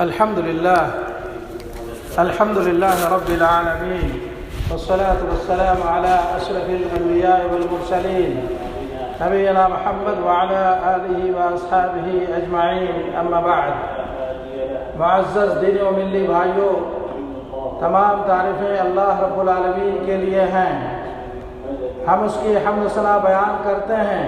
الحمد لله رب العالمين والصلاة والسلام على أشرف الأنبياء والمرسلين نبينا محمد وعلى آله وأصحابه أجمعين أما بعد. معزز دینی و ملی بھائیوں، تمام تعریفیں اللہ رب العالمین کے لیے ہیں. ہم اس کی حمد و ثنا بیان کرتے ہیں،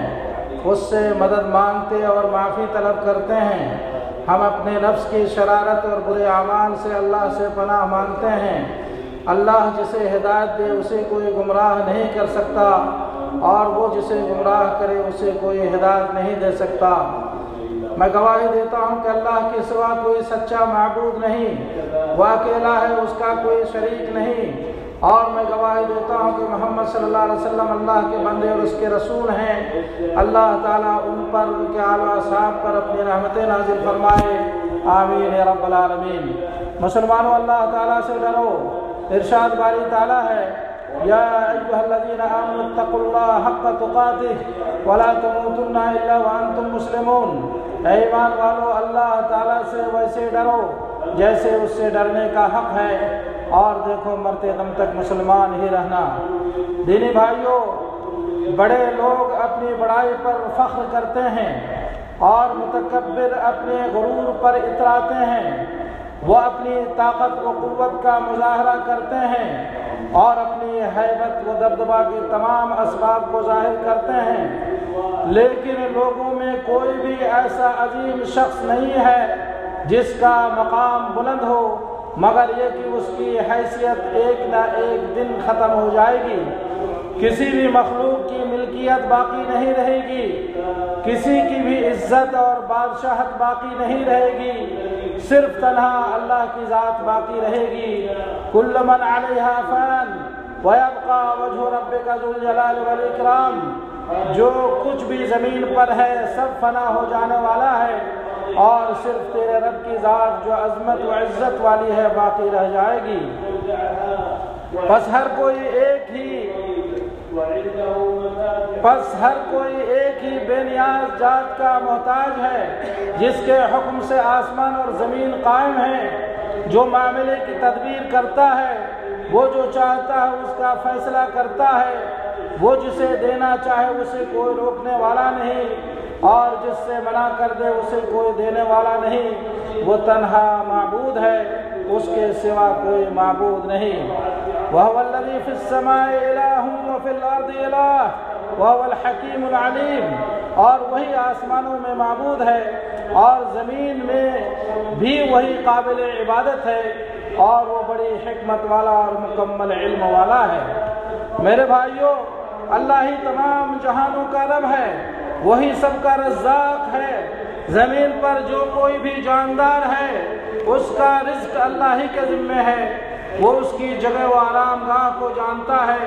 اس سے مدد مانگتے اور معافی طلب کرتے ہیں. ہم اپنے نفس کی شرارت اور برے اعمال سے اللہ سے پناہ مانگتے ہیں. اللہ جسے ہدایت دے اسے کوئی گمراہ نہیں کر سکتا، اور وہ جسے گمراہ کرے اسے کوئی ہدایت نہیں دے سکتا. میں گواہی دیتا ہوں کہ اللہ کے سوا کوئی سچا معبود نہیں، وہ اکیلا ہے، اس کا کوئی شریک نہیں. اور میں گواہی دیتا ہوں کہ محمد صلی اللہ علیہ وسلم اللہ کے بندے اور اس کے رسول ہیں. اللہ تعالیٰ ان پر، ان کے آل و اصحاب پر اپنی رحمتیں نازل فرمائے. آمین یا رب العالمین. مسلمانوں، اللہ تعالیٰ سے ڈرو. ارشاد باری تعالیٰ ہے، یا ایھا الذین آمنوا اتقوا اللہ حق تقاتہ ولا تموتن الا وانتم مسلمون. اے ایمان والو، اللہ تعالیٰ سے ویسے ڈرو جیسے اس سے ڈرنے کا حق ہے، اور دیکھو مرتے دم تک مسلمان ہی رہنا. دینی بھائیوں، بڑے لوگ اپنی بڑائی پر فخر کرتے ہیں اور متکبر اپنے غرور پر اتراتے ہیں. وہ اپنی طاقت و قوت کا مظاہرہ کرتے ہیں اور اپنی ہیبت و دبدبہ کے تمام اسباب کو ظاہر کرتے ہیں. لیکن لوگوں میں کوئی بھی ایسا عظیم شخص نہیں ہے جس کا مقام بلند ہو، مگر یہ کہ اس کی حیثیت ایک نہ ایک دن ختم ہو جائے گی. کسی بھی مخلوق کی ملکیت باقی نہیں رہے گی، کسی کی بھی عزت اور بادشاہت باقی نہیں رہے گی، صرف تنہا اللہ کی ذات باقی رہے گی. کل من علیہا فان ویبقى وجہ ربک ذو الجلال والاکرام. جو کچھ بھی زمین پر ہے سب فنا ہو جانے والا ہے، اور صرف تیرے رب کی ذات جو عظمت و عزت والی ہے باقی رہ جائے گی. پس ہر کوئی ایک ہی بے نیاز ذات کا محتاج ہے، جس کے حکم سے آسمان اور زمین قائم ہیں، جو معاملے کی تدبیر کرتا ہے، وہ جو چاہتا ہے اس کا فیصلہ کرتا ہے، وہ جسے دینا چاہے اسے کوئی روکنے والا نہیں، اور جس سے منع کر دے اسے کوئی دینے والا نہیں. وہ تنہا معبود ہے، اس کے سوا کوئی معبود نہیں. وَهُوَ الَّذِي فِي السَّمَاءِ إِلَٰهٌ وَفِي الْأَرْضِ إِلَٰهٌ وَهُوَ الْحَكِيمُ الْعَلِيمُ. اور وہی آسمانوں میں معبود ہے اور زمین میں بھی وہی قابل عبادت ہے، اور وہ بڑی حکمت والا اور مکمل علم والا ہے. میرے بھائیوں، اللہ ہی تمام جہانوں کا رب ہے، وہی سب کا رزاق ہے. زمین پر جو کوئی بھی جاندار ہے اس کا رزق اللہ ہی کے ذمہ ہے، وہ اس کی جگہ و آرام گاہ کو جانتا ہے.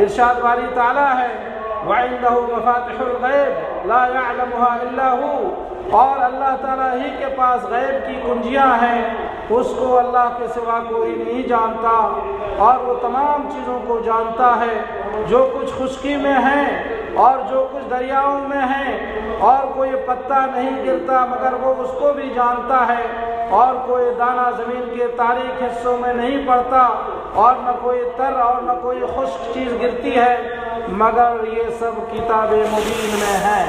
ارشاد باری تعالیٰ ہے، وَعِندَهُ مَفَاتِحُ الْغَيْبِ لَا يَعْلَمُهَا إِلَّا هُوَ. اور اللہ تعالیٰ ہی کے پاس غیب کی کنجیاں ہیں، اس کو اللہ کے سوا کوئی نہیں جانتا، اور وہ تمام چیزوں کو جانتا ہے. جو کچھ خشکی میں ہیں اور جو کچھ دریاؤں میں ہیں، اور کوئی پتا نہیں گرتا مگر وہ اس کو بھی جانتا ہے، اور کوئی دانہ زمین کے تاریک حصوں میں نہیں پڑتا، اور نہ کوئی تر اور نہ کوئی خشک چیز گرتی ہے، مگر یہ سب کتاب مبین میں ہے.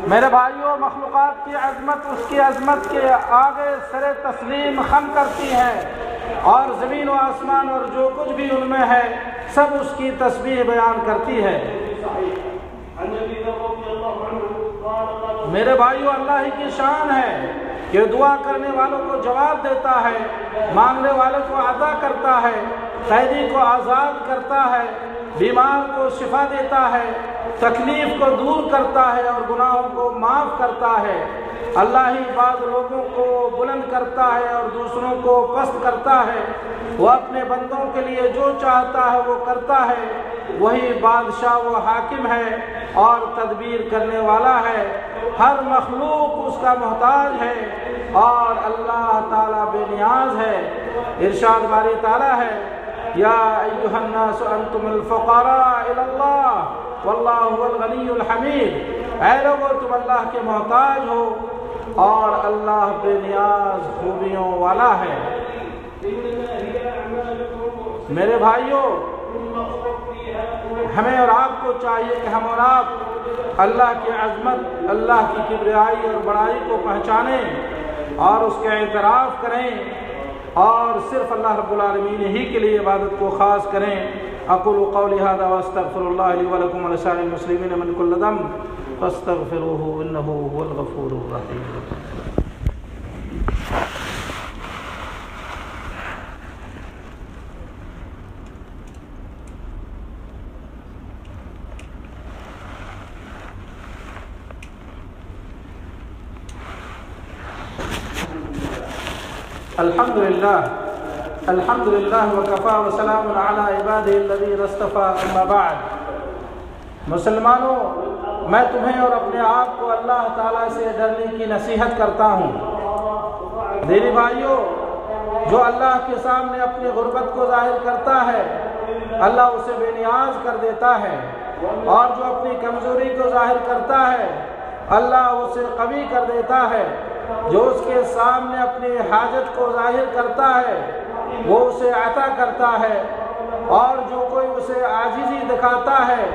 میرے بھائیوں، مخلوقات کی عظمت اس کی عظمت کے آگے سر تسلیم خم کرتی ہے، اور زمین و آسمان اور جو کچھ بھی ان میں ہے سب اس کی تسبیح بیان کرتی ہے. میرے بھائیوں، اللہ ہی کی شان ہے کہ دعا کرنے والوں کو جواب دیتا ہے، مانگنے والے کو عطا کرتا ہے، قیدی کو آزاد کرتا ہے، بیمار کو شفا دیتا ہے، تکلیف کو دور کرتا ہے اور گناہوں کو معاف کرتا ہے. اللہ ہی بعض لوگوں کو بلند کرتا ہے اور دوسروں کو پست کرتا ہے. وہ اپنے بندوں کے لیے جو چاہتا ہے وہ کرتا ہے. وہی بادشاہ و حاکم ہے اور تدبیر کرنے والا ہے. ہر مخلوق اس کا محتاج ہے اور اللہ تعالیٰ بے نیاز ہے. ارشاد باری تعالیٰ ہے، یا ایھا الناس انتم الفقراء الی اللہ واللہ هو الغنی الحمید. اے لوگو، تم اللہ کے محتاج ہو اور اللہ بے نیاز خوبیوں والا ہے۔ میرے بھائیوں، ہمیں اور آپ کو چاہیے کہ ہم اور آپ اللہ کی عظمت، اللہ کی کبریائی اور بڑائی کو پہچانیں اور اس کا اعتراف کریں اور صرف اللہ رب العالمین ہی کے لیے عبادت کو خاص کریں۔ اقول قولی ھذا واستغفر اللہ لی ولکم ولسائر المسلمین من کل ذنب فاستغفروہ انہ ھو الغفور الرحیم۔ الحمد للہ وکفا وسلام علی عبادہ الذین اصطفیٰ اما بعد۔ مسلمانوں، میں تمہیں اور اپنے آپ کو اللہ تعالیٰ سے ڈرنے کی نصیحت کرتا ہوں۔ دینی بھائیوں، جو اللہ کے سامنے اپنی غربت کو ظاہر کرتا ہے، اللہ اسے بے نیاز کر دیتا ہے، اور جو اپنی کمزوری کو ظاہر کرتا ہے، اللہ اسے قوی کر دیتا ہے۔ جو اس کے سامنے اپنی حاجت کو ظاہر کرتا ہے، وہ اسے عطا کرتا ہے، اور جو کوئی اسے عاجزی دکھاتا ہے،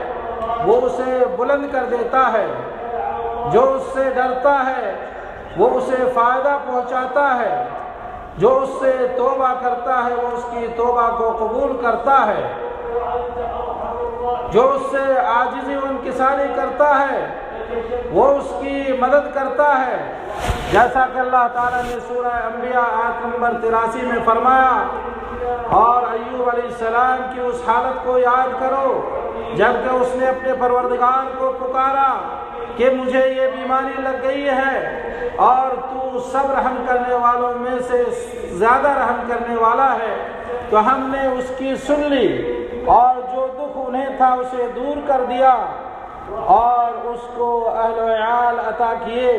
وہ اسے بلند کر دیتا ہے۔ جو اس سے ڈرتا ہے، وہ اسے فائدہ پہنچاتا ہے۔ جو اس سے توبہ کرتا ہے، وہ اس کی توبہ کو قبول کرتا ہے۔ جو اس سے عاجزی و انکساری کرتا ہے، وہ اس کی مدد کرتا ہے، جیسا کہ اللہ تعالیٰ نے سورہ انبیاء آیت نمبر 83 میں فرمایا۔ اور ایوب علیہ السلام کی اس حالت کو یاد کرو جبکہ اس نے اپنے پروردگار کو پکارا کہ مجھے یہ بیماری لگ گئی ہے، اور تو سب رحم کرنے والوں میں سے زیادہ رحم کرنے والا ہے، تو ہم نے اس کی سن لی اور جو دکھ انہیں تھا اسے دور کر دیا، اور اس کو اہل و عیال عطا کیے،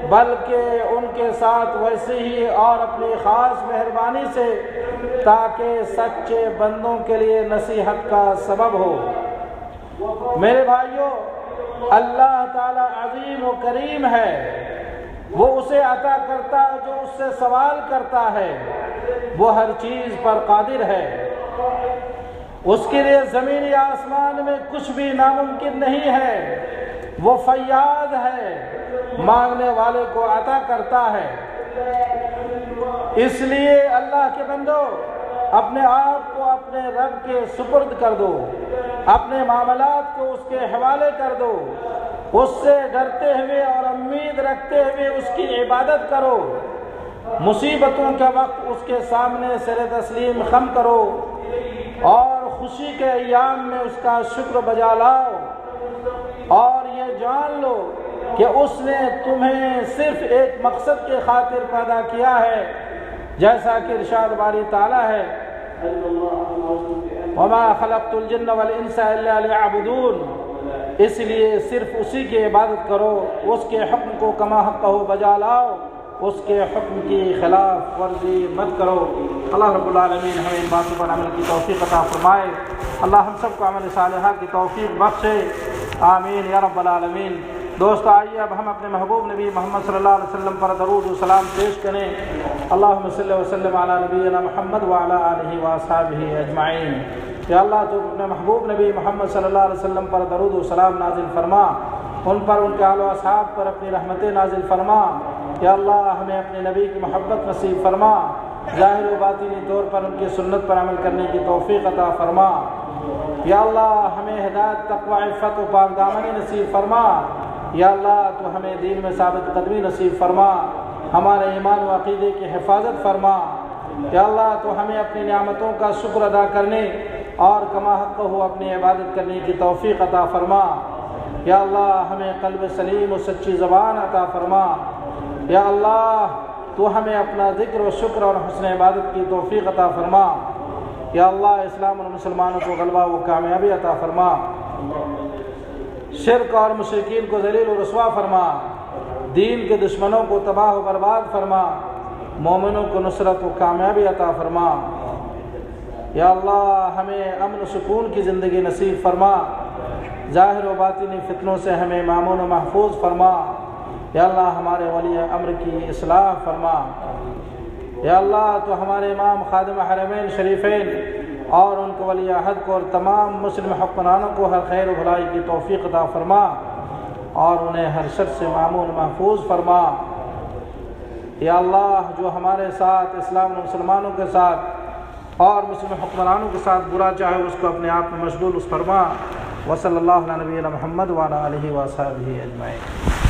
بلکہ ان کے ساتھ ویسے ہی اور اپنی خاص مہربانی سے، تاکہ سچے بندوں کے لیے نصیحت کا سبب ہو۔ میرے بھائیوں، اللہ تعالی عظیم و کریم ہے، وہ اسے عطا کرتا ہے جو اس سے سوال کرتا ہے، وہ ہر چیز پر قادر ہے۔ اس کے لیے زمین یا آسمان میں کچھ بھی ناممکن نہیں ہے، وہ فیاض ہے، مانگنے والے کو عطا کرتا ہے۔ اس لیے اللہ کے بندو، اپنے آپ کو اپنے رب کے سپرد کر دو، اپنے معاملات کو اس کے حوالے کر دو، اس سے ڈرتے ہوئے اور امید رکھتے ہوئے اس کی عبادت کرو۔ مصیبتوں کے وقت اس کے سامنے سر تسلیم خم کرو، اور خوشی کے ایام میں اس کا شکر بجا لاؤ، اور یہ جان لو کہ اس نے تمہیں صرف ایک مقصد کے خاطر پیدا کیا ہے، جیسا کہ ارشاد باری تعالیٰ ہے، وَمَا خَلَقْتُ الْجِنَّ وَالْإِنسَ إِلَّا لِيَعْبُدُونَ۔ اس لیے صرف اسی کی عبادت کرو، اس کے حکم کو کما حقہ بجا لاؤ، اس کے حکم کی خلاف ورزی مت کرو۔ اللہ رب العالمین ہمیں ان باتوں پر عمل کی توفیق عطا فرمائے۔ اللہ ہم سب کو عمل صالحہ کی توفیق بخشے، آمین یا رب العالمین۔ دوستو، آئیے اب ہم اپنے محبوب نبی محمد صلی اللہ علیہ وسلم پر درود و سلام پیش کریں۔ اللہم صلی وسلم علی نبینا محمد وعلی آلہ واصحابہ اجمعین۔ یا اللہ، تو اپنے محبوب نبی محمد صلی اللہ علیہ وسلم پر درود و سلام نازل فرما، ان پر، ان کے آل و اصحاب پر اپنی رحمتیں نازل فرما۔ یا اللہ، ہمیں اپنے نبی کی محبت نصیب فرما، ظاہر و باطنی طور پر ان کی سنت پر عمل کرنے کی توفیق عطا فرما۔ یا اللہ، ہمیں ہدایت، تقوی، عفت و پاک دامنی نصیب فرما۔ یا اللہ، تو ہمیں دین میں ثابت قدمی نصیب فرما، ہمارے ایمان و عقیدے کی حفاظت فرما۔ یا اللہ، تو ہمیں اپنی نعمتوں کا شکر ادا کرنے اور کما حق ہو اپنی عبادت کرنے کی توفیق عطا فرما۔ یا اللہ، ہمیں قلب سلیم و سچی زبان عطا فرما۔ یا اللہ، تو ہمیں اپنا ذکر و شکر اور حسن عبادت کی توفیق عطا فرما۔ یا اللہ، اسلام اور مسلمانوں کو غلبہ و کامیابی عطا فرما، شرک اور مشرکین کو ذلیل و رسوا فرما، دین کے دشمنوں کو تباہ و برباد فرما، مومنوں کو نصرت و کامیابی عطا فرما۔ یا اللہ، ہمیں امن و سکون کی زندگی نصیب فرما، ظاہر و باطنی فتنوں سے ہمیں مامون و محفوظ فرما۔ یا اللہ ہمارے ولی امر کی اصلاح فرما۔ یا اللہ تو ہمارے امام خادم حرمین شریفین اور ان کے ولی عہد کو اور تمام مسلم حکمرانوں کو ہر خیر و بھلائی کی توفیق عطا فرما اور انہیں ہر شر سے معمون محفوظ فرما۔ یا اللہ جو ہمارے ساتھ اسلام و مسلمانوں کے ساتھ اور مسلم حکمرانوں کے ساتھ برا چاہے اس کو اپنے آپ میں مشغول فرما۔ وصلی اللہ علیہ نبینا محمد وعلی آلہ وصحبہ اجمعین۔